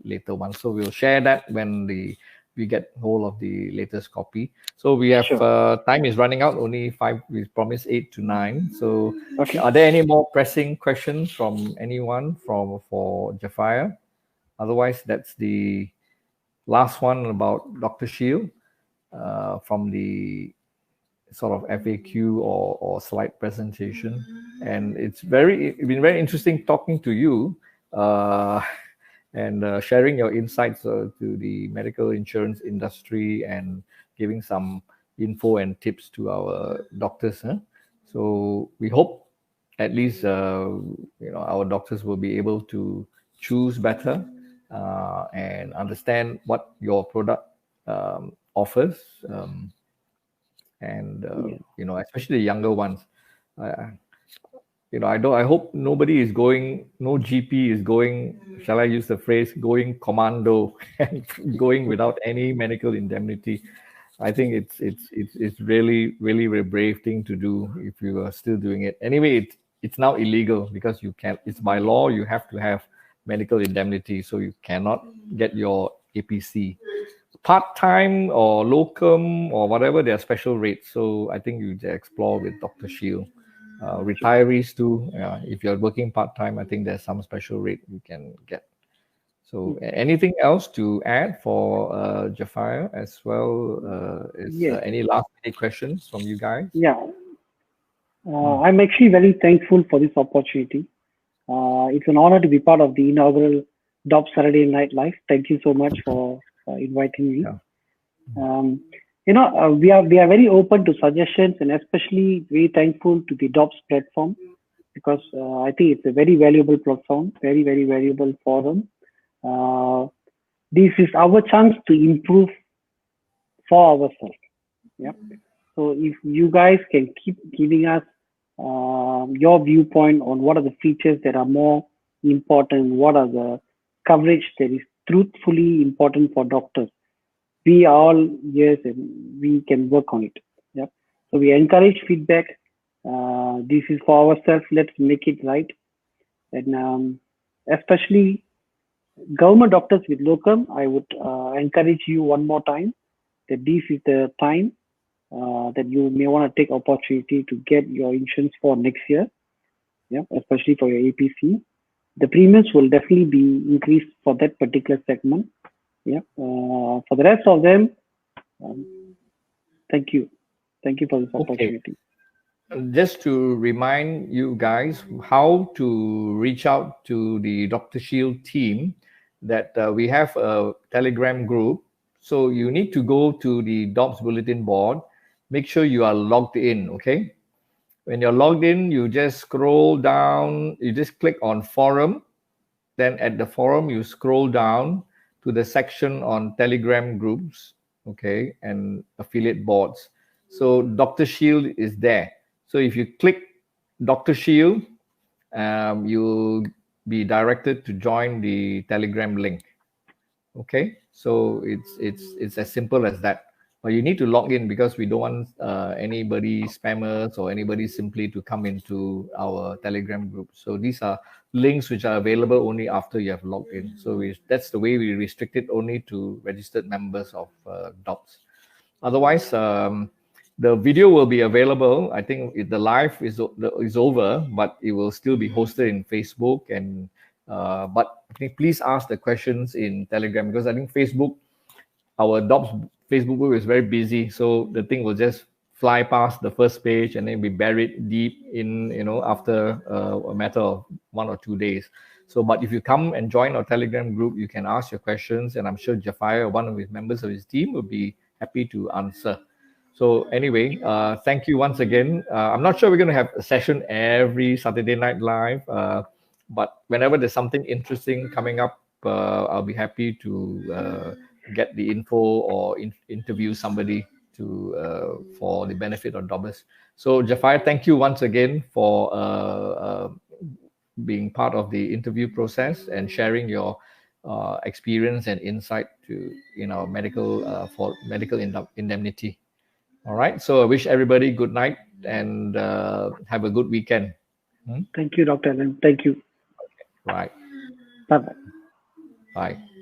later on. So we'll share that when we get hold of the latest copy. So we have Sure. time is running out. Only 5. We promised 8 to 9. So Okay. are there any more pressing questions from anyone for Japhire? Otherwise, that's the last one about Dr. Shield from the sort of FAQ or slide presentation. And it's been very interesting talking to you and sharing your insights to the medical insurance industry and giving some info and tips to our doctors. Huh? So we hope at least our doctors will be able to choose better and understand what your product offers. And Yeah. especially the younger ones. Uh, I hope nobody is going, no GP is going, shall I use the phrase, going commando and going without any medical indemnity. I think it's really really a brave thing to do if you are still doing it. Anyway, it's now illegal because you can't. It's by law you have to have medical indemnity, so you cannot get your APC. Part-time or locum or whatever, there are special rates. So I think you explore with Dr. Shield. Retirees too. If you're working part-time, I think there's some special rate you can get. So anything else to add for Japhire as well? Is Yes. any last minute questions from you guys? Yeah. Hmm. I'm actually very thankful for this opportunity. It's an honor to be part of the inaugural Dobbs Saturday Night Live. Thank you so much for inviting me. Yeah. Um, we are very open to suggestions, and especially very thankful to the Dobbs platform, because I think it's a very valuable platform, very very valuable forum. Uh, this is our chance to improve for ourselves. Yeah. So if you guys can keep giving us your viewpoint on what are the features that are more important, what are the coverage that is truthfully important for doctors, we are all yes, and we can work on it. Yeah. So we encourage feedback. This is for ourselves. Let's make it right, and especially government doctors with locum. I would encourage you one more time that this is the time that you may want to take opportunity to get your insurance for next year. Yeah, especially for your APC. The premiums will definitely be increased for that particular segment. Yeah. For the rest of them, um, thank you. Thank you for this Okay. opportunity. Just to remind you guys how to reach out to the Dr. Shield team, that we have a Telegram group. So you need to go to the Dobbs Bulletin Board. Make sure you are logged in, okay? When you're logged in, you just scroll down, you just click on forum. Then at the forum, you scroll down to the section on Telegram groups, okay, and affiliate boards. So Dr. Shield is there. So if you click Dr. Shield, you'll be directed to join the Telegram link. Okay, so it's as simple as that. But you need to log in because we don't want anybody spammers or anybody simply to come into our Telegram group. So these are links which are available only after you have logged in. So that's the way we restrict it only to registered members of Dobbs. Otherwise, the video will be available. I think the live is over, but it will still be hosted in Facebook. And but please ask the questions in Telegram, because I think Facebook, our Dobbs Facebook group is very busy, so the thing will just fly past the first page and then be buried deep in, after a matter of 1 or 2 days. So, but if you come and join our Telegram group, you can ask your questions, and I'm sure Japhire, one of his members of his team, will be happy to answer. So anyway, thank you once again. I'm not sure we're going to have a session every Saturday night live, but whenever there's something interesting coming up, I'll be happy to get the info or interview somebody to for the benefit of Dobbs. So Japhire, thank you once again for being part of the interview process and sharing your experience and insight to medical for medical indemnity. All right. So I wish everybody good night and have a good weekend. Thank you, Dr. Alan. Thank you. Right. Bye-bye. Bye.